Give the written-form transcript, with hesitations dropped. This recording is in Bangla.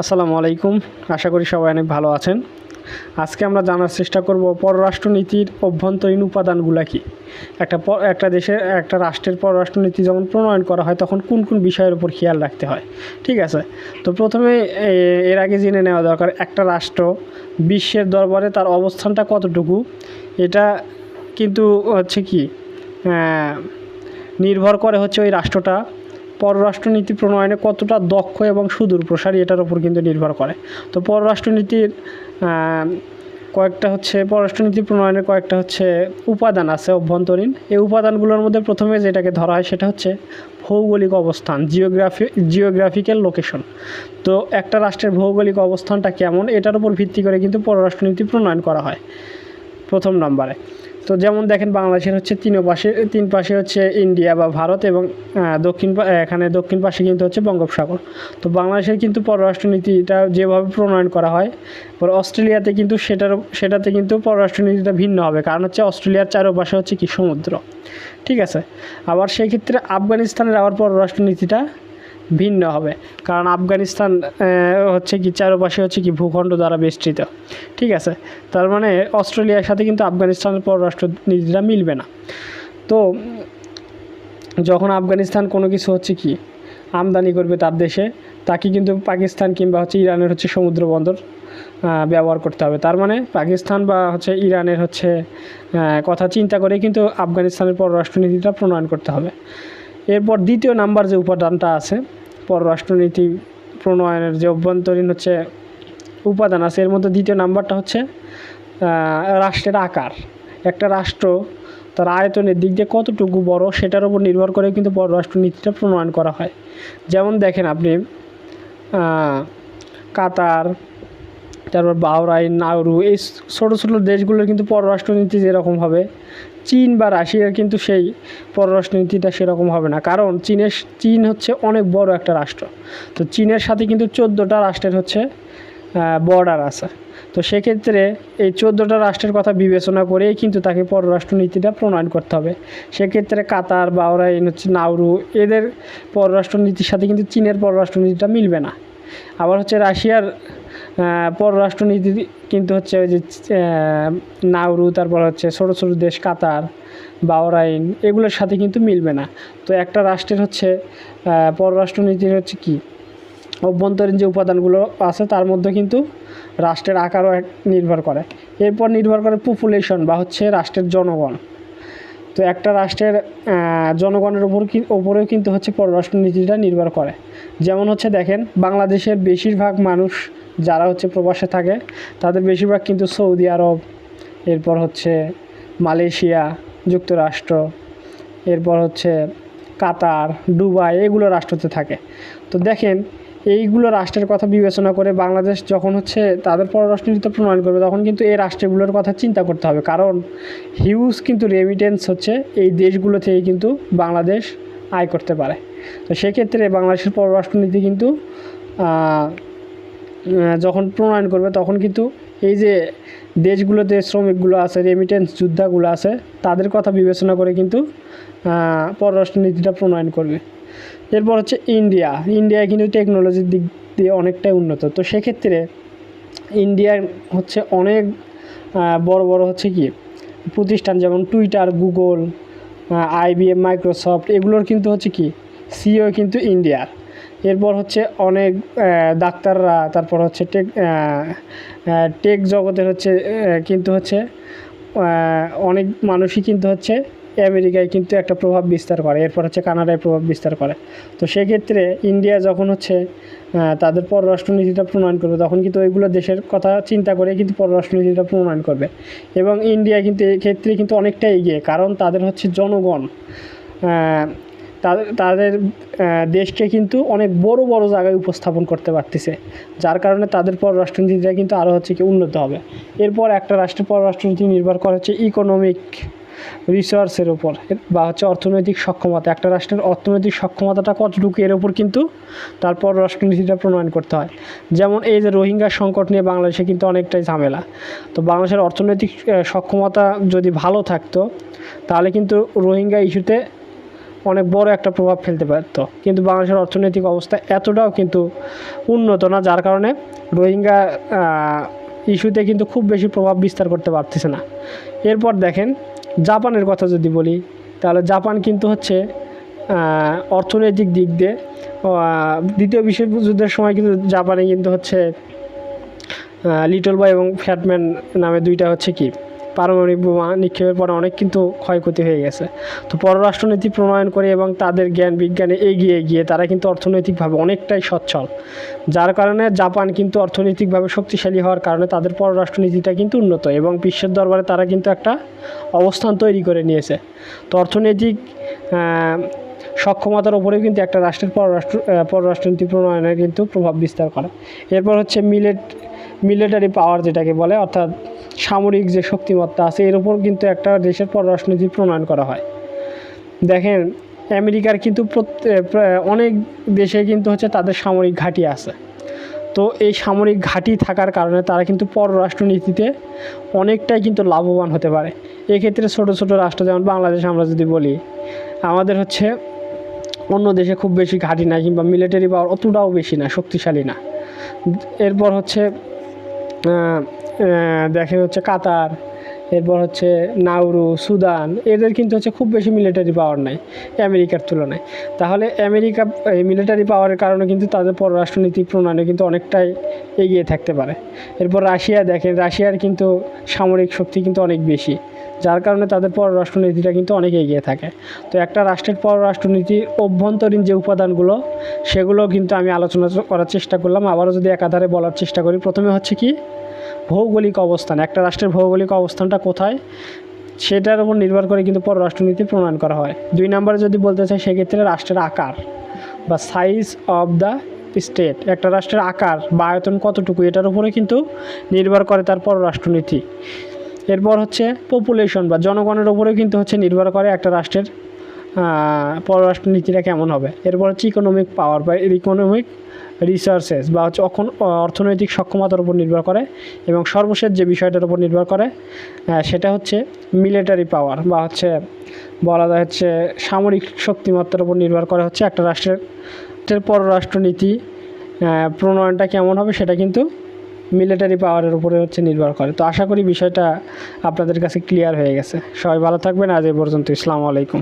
আসসালামু আলাইকুম। আশা করি সবাই অনেক ভালো আছেন। আজকে আমরা জানার চেষ্টা করব পররাষ্ট্রনীতির অভ্যন্তরীণ উপাদানগুলো কী। একটা রাষ্ট্রের পররাষ্ট্রনীতি যখন প্রণয়ন করা হয় তখন কোন কোন বিষয়ের উপর খেয়াল রাখতে হয়। ঠিক আছে, তো প্রথমে এর আগে জেনে নেওয়া দরকার একটা রাষ্ট্র বিশ্বের দরবারে তার অবস্থানটা কতটুকু। এটা কিন্তু হচ্ছে কি নির্ভর করে হচ্ছে ওই রাষ্ট্রটা পররাষ্ট্রনীতি প্রণয়নে কতটা দক্ষ এবং সুদূর প্রসারী এটার উপর কিন্তু নির্ভর করে। তো পররাষ্ট্রনীতির পররাষ্ট্রনীতি প্রণয়নের কয়েকটা উপাদান আছে অভ্যন্তরীণ। এই উপাদানগুলোর মধ্যে প্রথমে যেটাকে ধরা হয় সেটা হচ্ছে ভৌগোলিক অবস্থান, জিওগ্রাফিক্যাল লোকেশন। তো একটা রাষ্ট্রের ভৌগোলিক অবস্থানটা কেমন এটার উপর ভিত্তি করে কিন্তু পররাষ্ট্রনীতি প্রণয়ন করা হয় প্রথম নম্বরে। তো যেমন দেখেন বাংলাদেশের তিন পাশে হচ্ছে ইন্ডিয়া বা ভারত এবং দক্ষিণ পাশে কিন্তু হচ্ছে বঙ্গোপসাগর। তো বাংলাদেশের কিন্তু পররাষ্ট্রনীতিটা যেভাবে প্রণয়ন করা হয়, অস্ট্রেলিয়াতে কিন্তু সেটাতে কিন্তু পররাষ্ট্রনীতিটা ভিন্ন হবে, কারণ হচ্ছে অস্ট্রেলিয়ার চারপাশে হচ্ছে কি সমুদ্র। ঠিক আছে, আবার সেই ক্ষেত্রে আফগানিস্তানের আবার পররাষ্ট্রনীতিটা ভিন্ন হবে, কারণ আফগানিস্তান হচ্ছে কি চারপাশে হচ্ছে কি ভূখণ্ড দ্বারা বেষ্টিত। ঠিক আছে, তার মানে অস্ট্রেলিয়ার সাথে কিন্তু আফগানিস্তানের পররাষ্ট্রনীতিটা মিলবে না। তো যখন আফগানিস্তান কোনো কিছু হচ্ছে কি আমদানি করবে তার দেশে, তাকে কিন্তু পাকিস্তান কিংবা হচ্ছে ইরানের হচ্ছে সমুদ্র বন্দর ব্যবহার করতে হবে। তার মানে পাকিস্তান বা হচ্ছে ইরানের কথা চিন্তা করে কিন্তু আফগানিস্তানের পররাষ্ট্রনীতিটা প্রণয়ন করতে হবে। এরপর দ্বিতীয় নাম্বার যে উপাদানটা আছে পররাষ্ট্রনীতি প্রণয়নের যে অভ্যন্তরীণ উপাদান আছে, এর মধ্যে দ্বিতীয় নাম্বারটা হচ্ছে রাষ্ট্রের আকার। একটা রাষ্ট্র তার আয়তনের দিক দিয়ে কতটুকু বড় সেটার উপর নির্ভর করে কিন্তু পররাষ্ট্রনীতিটা প্রণয়ন করা হয়। যেমন দেখেন আপনি কাতার, তারপর বাহরাইন, নাউরু, এই ছোটো ছোটো দেশগুলোর কিন্তু পররাষ্ট্রনীতি যেরকম হবে, চীন বা রাশিয়ার কিন্তু সেই পররাষ্ট্রনীতিটা সেরকম হবে না, কারণ চীন হচ্ছে অনেক বড় একটা রাষ্ট্র। তো চীনের সাথে কিন্তু 14টা রাষ্ট্রের বর্ডার আছে। তো সেক্ষেত্রে এই 14টা রাষ্ট্রের কথা বিবেচনা করেই কিন্তু তাকে পররাষ্ট্রনীতিটা প্রণয়ন করতে হবে। সেক্ষেত্রে কাতার, বাহরাইন, নাউরু, এদের পররাষ্ট্রনীতির সাথে কিন্তু চীনের পররাষ্ট্রনীতিটা মিলবে না। আবার রাশিয়ার পররাষ্ট্রনীতি কিন্তু ওই যে নাউরু, তারপর ছোটো ছোটো দেশ কাতার, বাহরাইন, এগুলোর সাথে কিন্তু মিলবে না। তো একটা রাষ্ট্রের পররাষ্ট্রনীতির কি অভ্যন্তরীণ যে উপাদানগুলো আছে তার মধ্যে কিন্তু রাষ্ট্রের আকারও নির্ভর করে। এরপর নির্ভর করে পপুলেশন বা রাষ্ট্রের জনগণ। তো একটা রাষ্ট্রের জনগণের ওপরেও কিন্তু পররাষ্ট্রনীতিটা নির্ভর করে। যেমন দেখেন বাংলাদেশের বেশিরভাগ মানুষ যারা প্রবাসে থাকে তাদের বেশিরভাগ কিন্তু সৌদি আরব, এরপর মালয়েশিয়া, যুক্তরাষ্ট্র, এরপর কাতার, দুবাই, এগুলো রাষ্ট্রতে থাকে। তো দেখেন এইগুলো রাষ্ট্রের কথা বিবেচনা করে বাংলাদেশ যখন তাদের পররাষ্ট্রনীতি প্রণয়ন করবে তখন কিন্তু এই রাষ্ট্রগুলোর কথা চিন্তা করতে হবে, কারণ হিউজ কিন্তু রেমিটেন্স এই দেশগুলো থেকে কিন্তু বাংলাদেশ আয় করতে পারে। তো সেক্ষেত্রে বাংলাদেশের পররাষ্ট্রনীতি কিন্তু যখন প্রণয়ন করবে তখন কিন্তু এই যে দেশগুলোতে শ্রমিকগুলো আছে, রেমিটেন্স যোদ্ধাগুলো আছে, তাদের কথা বিবেচনা করে কিন্তু পররাষ্ট্রনীতিটা প্রণয়ন করবে। এরপর ইন্ডিয়ায় কিন্তু টেকনোলজির দিক দিয়ে অনেকটাই উন্নত। তো সেক্ষেত্রে ইন্ডিয়ার অনেক বড় বড় প্রতিষ্ঠান, যেমন টুইটার, গুগল, IBM, মাইক্রোসফট, এগুলোর কিন্তু সিইও কিন্তু ইন্ডিয়ার। এরপর অনেক ডাক্তাররা, তারপর টেক জগতের কিন্তু অনেক মানুষই কিন্তু আমেরিকায় কিন্তু একটা প্রভাব বিস্তার করে, এরপর কানাডায় প্রভাব বিস্তার করে। তো সেক্ষেত্রে ইন্ডিয়া যখন তাদের পররাষ্ট্রনীতিটা প্রণয়ন করবে তখন কিন্তু ওইগুলো দেশের কথা চিন্তা করে কিন্তু পররাষ্ট্রনীতিটা প্রণয়ন করবে। এবং ইন্ডিয়া কিন্তু এক্ষেত্রে কিন্তু অনেকটা এগিয়ে, কারণ তাদের জনগণ তাদের দেশকে কিন্তু অনেক বড় বড় জায়গায় উপস্থাপন করতে পারতেছে, যার কারণে তাদের পররাষ্ট্রনীতিটা কিন্তু আরও উন্নত হবে। এরপর একটা রাষ্ট্রের পররাষ্ট্রনীতি নির্ভর করে ইকোনমিক রিসোর্সের উপর বা অর্থনৈতিক সক্ষমতা। একটা রাষ্ট্রের অর্থনৈতিক সক্ষমতাটা কতটুকু এর উপর কিন্তু তার পররাষ্ট্রনীতিটা প্রণয়ন করতে হয়। যেমন এই যে রোহিঙ্গা সংকট নিয়ে বাংলাদেশে কিন্তু অনেকটাই ঝামেলা। তো বাংলাদেশের অর্থনৈতিক সক্ষমতা যদি ভালো থাকতো তাহলে কিন্তু রোহিঙ্গা ইস্যুতে অনেক বড় একটা প্রভাব ফেলতে পারত, কিন্তু বাংলাদেশের অর্থনৈতিক অবস্থা এতটাও কিন্তু উন্নত না, যার কারণে রোহিঙ্গা ইস্যুতে কিন্তু খুব বেশি প্রভাব বিস্তার করতে পারতেছে না। এরপর দেখেন জাপানের কথা যদি বলি, তাহলে জাপান কিন্তু হচ্ছে অর্থনৈতিক দিক দিয়ে দ্বিতীয় বিশ্বযুদ্ধের সময় কিন্তু জাপানে কিন্তু হচ্ছে লিটল বয় এবং ফ্যাটম্যান নামে দুইটা হচ্ছে কি পারমাণবিক বোমা নিক্ষেপের পরে অনেক কিন্তু ক্ষয়ক্ষতি হয়ে গেছে। তো পররাষ্ট্রনীতি প্রণয়ন করে এবং তাদের জ্ঞান বিজ্ঞানে এগিয়ে গিয়ে তারা কিন্তু অর্থনৈতিকভাবে অনেকটাই সচ্ছল, যার কারণে জাপান কিন্তু অর্থনৈতিকভাবে শক্তিশালী হওয়ার কারণে তাদের পররাষ্ট্রনীতিটা কিন্তু উন্নত এবং বিশ্বের দরবারে তারা কিন্তু একটা অবস্থান তৈরি করে নিয়েছে। তো অর্থনৈতিক সক্ষমতার উপরেও কিন্তু একটা রাষ্ট্রের পররাষ্ট্রনীতি প্রণয়নে কিন্তু প্রভাব বিস্তার করে। এরপর হচ্ছে মিলিটারি পাওয়ার যেটাকে বলে, অর্থাৎ সামরিক যে শক্তিমত্তা আছে এর উপর কিন্তু একটা দেশের পররাষ্ট্রনীতি প্রণয়ন করা হয়। দেখেন আমেরিকার কিন্তু অনেক দেশে কিন্তু হচ্ছে তাদের সামরিক ঘাঁটি আছে। তো এই সামরিক ঘাঁটি থাকার কারণে তারা কিন্তু পররাষ্ট্রনীতিতে অনেকটাই কিন্তু লাভবান হতে পারে। এক্ষেত্রে ছোটো ছোটো রাষ্ট্র যেমন বাংলাদেশ আমরা যদি বলি, আমাদের হচ্ছে অন্য দেশে খুব বেশি ঘাঁটি না কিংবা মিলিটারি পাওয়ার অতটাও বেশি না, শক্তিশালী না। এরপর হচ্ছে দেখেন হচ্ছে কাতার, এরপর হচ্ছে নাউরু, সুদান, এদের কিন্তু হচ্ছে খুব বেশি মিলিটারি পাওয়ার নাই আমেরিকার তুলনায়। তাহলে আমেরিকা এই মিলিটারি পাওয়ারের কারণে কিন্তু তাদের পররাষ্ট্রনীতি প্রণয়নে কিন্তু অনেকটাই এগিয়ে থাকতে পারে। এরপর রাশিয়া দেখেন, রাশিয়ার কিন্তু সামরিক শক্তি কিন্তু অনেক বেশি, যার কারণে তাদের পররাষ্ট্রনীতিটা কিন্তু অনেক এগিয়ে থাকে। তো একটা রাষ্ট্রের পররাষ্ট্রনীতির অভ্যন্তরীণ যে উপাদানগুলো সেগুলো কিন্তু আমি আলোচনা করার চেষ্টা করলাম। আবারও যদি একাধারে বলার চেষ্টা করি, প্রথমে হচ্ছে কি ভৌগোলিক অবস্থান, একটা রাষ্ট্রের ভৌগোলিক অবস্থানটা কোথায় সেটার উপর নির্ভর করে কিন্তু পররাষ্ট্রনীতি প্রণয়ন করা হয়। 2 নম্বরে যদি বলতে চাই সেক্ষেত্রে রাষ্ট্রের আকার বা সাইজ অফ দ্য স্টেট, একটা রাষ্ট্রের আকার বা আয়তন কতটুকু এটার উপরে কিন্তু নির্ভর করে তার পররাষ্ট্রনীতি। এরপর হচ্ছে পপুলেশন বা জনগণের উপরেও কিন্তু হচ্ছে নির্ভর করে একটা রাষ্ট্রের পররাষ্ট্রনীতিটা কেমন হবে। এরপর হচ্ছে ইকোনমিক পাওয়ার বা ইকোনমিক রিসোর্সেস বা হচ্ছে অর্থনৈতিক সক্ষমতার উপর নির্ভর করে। এবং সর্বশেষ যে বিষয়টার উপর নির্ভর করে সেটা হচ্ছে মিলিটারি পাওয়ার বা হচ্ছে বলা যায় হচ্ছে সামরিক শক্তিমত্তার উপর নির্ভর করে হচ্ছে একটা রাষ্ট্রের পররাষ্ট্রনীতি প্রণয়নটা কেমন হবে, সেটা কিন্তু মিলিটারি পাওয়ারের উপরে হচ্ছে নির্ভর করে। তো আশা করি বিষয়টা আপনাদের কাছে ক্লিয়ার হয়ে গেছে। সবাই ভালো থাকবেন, আজ এই পর্যন্ত। আসসালামু আলাইকুম।